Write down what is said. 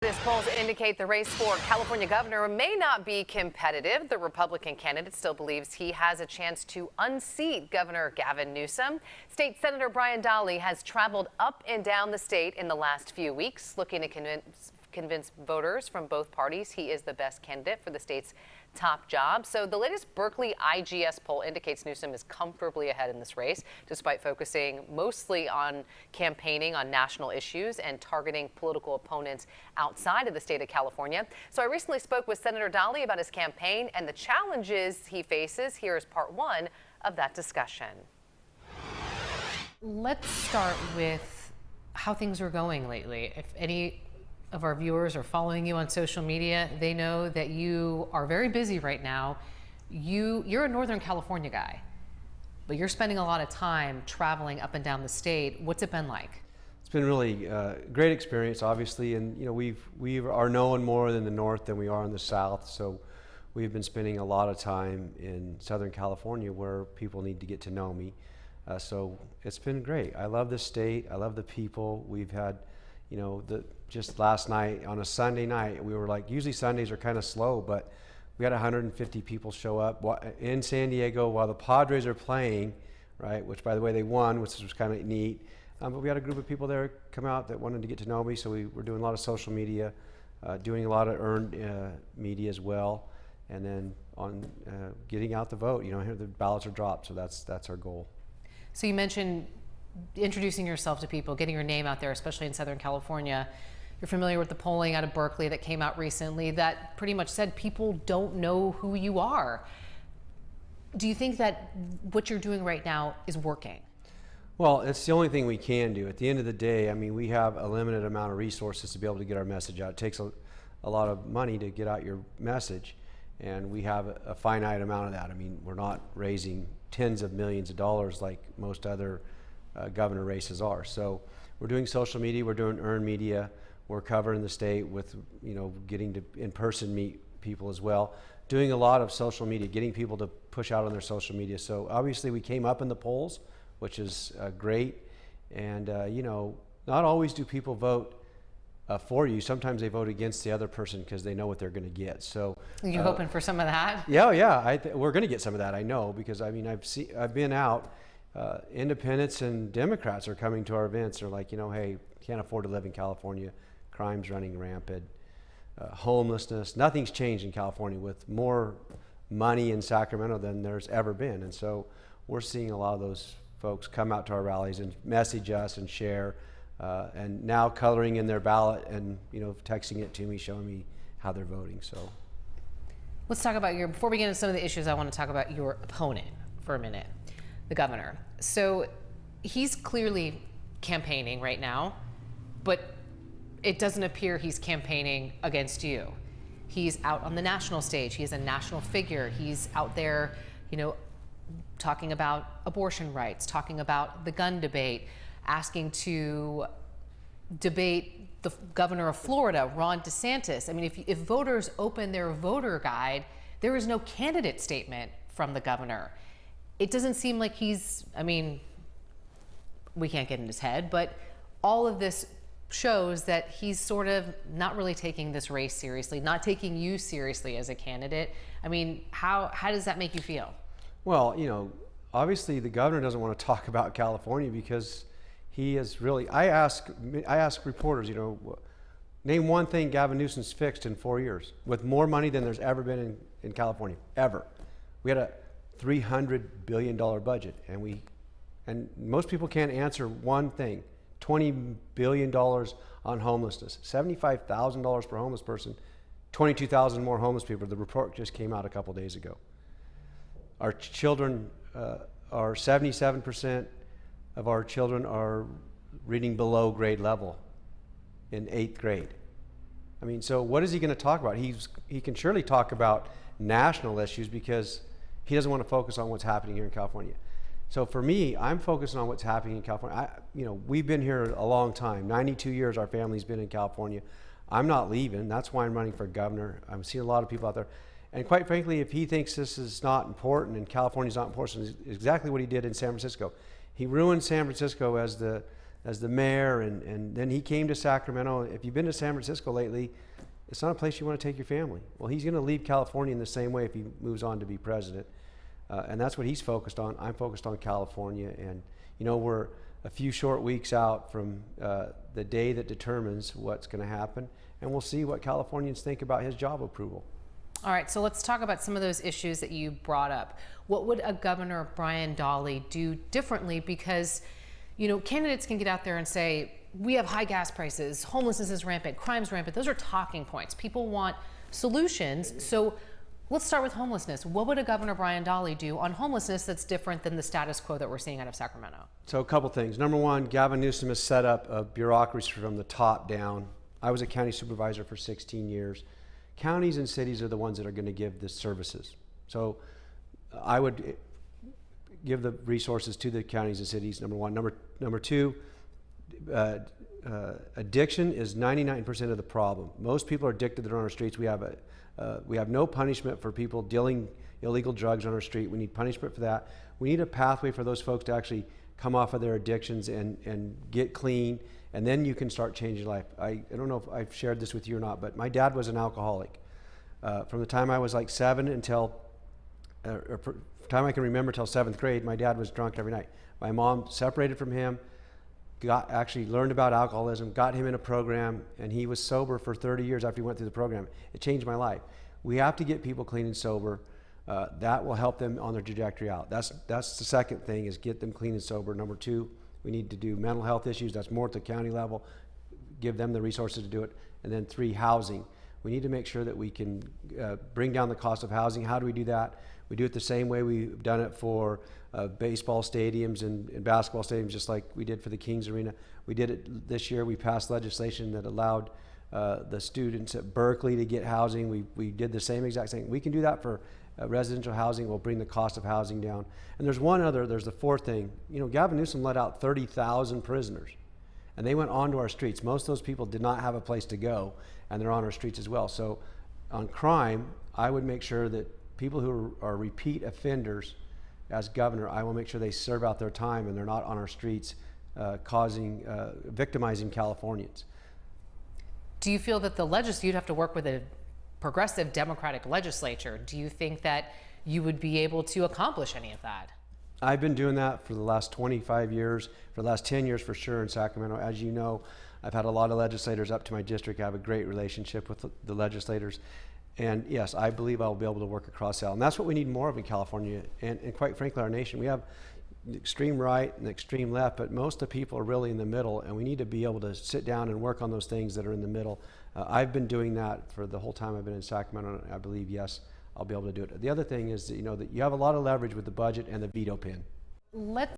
This polls indicate the race for California governor may not be competitive. The Republican candidate still believes he has a chance to unseat Governor Gavin Newsom. State Senator Brian Dahle has traveled up and down the state in the last few weeks, looking to convince voters from both parties he is the best candidate for the state's top job. So the latest Berkeley IGS poll indicates Newsom is comfortably ahead in this race, despite focusing mostly on campaigning on national issues and targeting political opponents outside of the state of California. So I recently spoke with Senator Dahle about his campaign and the challenges he faces. Here is part one of that discussion. Let's start with how things are going lately. If any of our viewers are following you on social media, they know that you are very busy right now. You're a Northern California guy, but you're spending a lot of time traveling up and down the state. What's it been like? It's been really great experience, obviously, and we are known more in the north than we are in the south. So we've been spending a lot of time in Southern California where people need to get to know me. So it's been great. I love the state. I love the people. We've had, just last night on a Sunday night, we were like, usually Sundays are kind of slow, but we had 150 people show up in San Diego while the Padres are playing, right? Which, by the way, they won, which was kind of neat. But we had a group of people there come out that wanted to get to know me, so we were doing a lot of social media, doing a lot of earned media as well, and then on getting out the vote. Here the ballots are dropped, so that's our goal. So you mentioned introducing yourself to people, getting your name out there, especially in Southern California. You're familiar with the polling out of Berkeley that came out recently that pretty much said people don't know who you are. Do you think that what you're doing right now is working? Well, it's the only thing we can do. At the end of the day, I mean, we have a limited amount of resources to be able to get our message out. It takes a lot of money to get out your message, and we have a finite amount of that. I mean, we're not raising tens of millions of dollars like most other governor races are. So we're doing social media, we're doing earned media, we're covering the state with, getting to in-person meet people as well, doing a lot of social media, getting people to push out on their social media. So obviously we came up in the polls, which is great. And, not always do people vote for you. Sometimes they vote against the other person because they know what they're going to get. So you're hoping for some of that? Yeah. We're going to get some of that. I know, because I mean, I've been out. Independents and Democrats are coming to our events. They're like, hey, can't afford to live in California. Crime's running rampant. Homelessness. Nothing's changed in California with more money in Sacramento than there's ever been. And so we're seeing a lot of those folks come out to our rallies and message us and share, and now coloring in their ballot and texting it to me, showing me how they're voting. So let's talk about before we get into some of the issues, I want to talk about your opponent for a minute, the governor. So he's clearly campaigning right now, but it doesn't appear he's campaigning against you. He's out on the national stage. He is a national figure. He's out there, talking about abortion rights, talking about the gun debate, asking to debate the governor of Florida, Ron DeSantis. I mean, if voters open their voter guide, there is no candidate statement from the governor. It doesn't seem like we can't get in his head, but all of this shows that he's sort of not really taking this race seriously, not taking you seriously as a candidate. I mean, how does that make you feel? Well, obviously the governor doesn't want to talk about California because he is really, I ask reporters, name one thing Gavin Newsom's fixed in 4 years with more money than there's ever been in California, ever. We had a $300 billion budget, and most people can't answer one thing. $20 billion on homelessness, $75,000 per homeless person, 22,000 more homeless people. The report just came out a couple days ago. Our children are 77% of our children are reading below grade level in 8th grade. I mean, so what is he going to talk about? He can surely talk about national issues because he doesn't want to focus on what's happening here in California. So for me, I'm focusing on what's happening in California. We've been here a long time. 92 years our family's been in California. I'm not leaving. That's why I'm running for governor. I'm seeing a lot of people out there. And quite frankly, if he thinks this is not important and California's not important, it's exactly what he did in San Francisco. He ruined San Francisco as the as the mayor, and then he came to Sacramento. If you've been to San Francisco lately, it's not a place you want to take your family. Well, he's going to leave California in the same way if he moves on to be president. And that's what he's focused on. I'm focused on California. And, you know, we're a few short weeks out from the day that determines what's going to happen. And we'll see what Californians think about his job approval. All right, so let's talk about some of those issues that you brought up. What would a Governor Brian Dahle do differently? Because, you know, candidates can get out there and say, we have high gas prices, homelessness is rampant, crime's rampant. Those are talking points. People want solutions. So let's start with homelessness. What would a Governor Brian Dahle do on homelessness that's different than the status quo that we're seeing out of Sacramento? So a couple things. Number one, Gavin Newsom has set up a bureaucracy from the top down. I was a county supervisor for 16 years. Counties and cities are the ones that are going to give the services. So I would give the resources to the counties and cities, number one. Number two, addiction is 99% of the problem. Most people are addicted that are on our streets. We have no punishment for people dealing illegal drugs on our street. We need punishment for that. We need a pathway for those folks to actually come off of their addictions and get clean, and then you can start changing life. I don't know if I've shared this with you or not, but my dad was an alcoholic. From the time I was like 7 until, from the time I can remember till 7th grade, my dad was drunk every night. My mom separated from him, actually learned about alcoholism, got him in a program, and he was sober for 30 years after he went through the program. It changed my life. We have to get people clean and sober. That will help them on their trajectory out. That's the second thing, is get them clean and sober. Number two, we need to do mental health issues. That's more at the county level. Give them the resources to do it. And then three, housing. We need to make sure that we can bring down the cost of housing. How do we do that? We do it the same way we've done it for baseball stadiums and basketball stadiums, just like we did for the Kings Arena. We did it this year. We passed legislation that allowed the students at Berkeley to get housing. We did the same exact thing. We can do that for residential housing. Will bring the cost of housing down. And there's the fourth thing. You know, Gavin Newsom let out 30,000 prisoners, and they went onto our streets. Most of those people did not have a place to go, and they're on our streets as well. So on crime, I would make sure that people who are repeat offenders, as governor, I will make sure they serve out their time and they're not on our streets victimizing Californians. Do you feel that you'd have to work with a progressive Democratic legislature? Do you think that you would be able to accomplish any of that? I've been doing that for the last 25 years, for the last 10 years for sure in Sacramento. As you know, I've had a lot of legislators up to my district. I have a great relationship with the legislators. And yes, I believe I'll be able to work across that. And that's what we need more of in California, and quite frankly, our nation. We have the extreme right and the extreme left, but most of the people are really in the middle, and we need to be able to sit down and work on those things that are in the middle. I've been doing that for the whole time I've been in Sacramento, and I believe, yes, I'll be able to do it. The other thing is that, you know, that you have a lot of leverage with the budget and the veto pin. Let's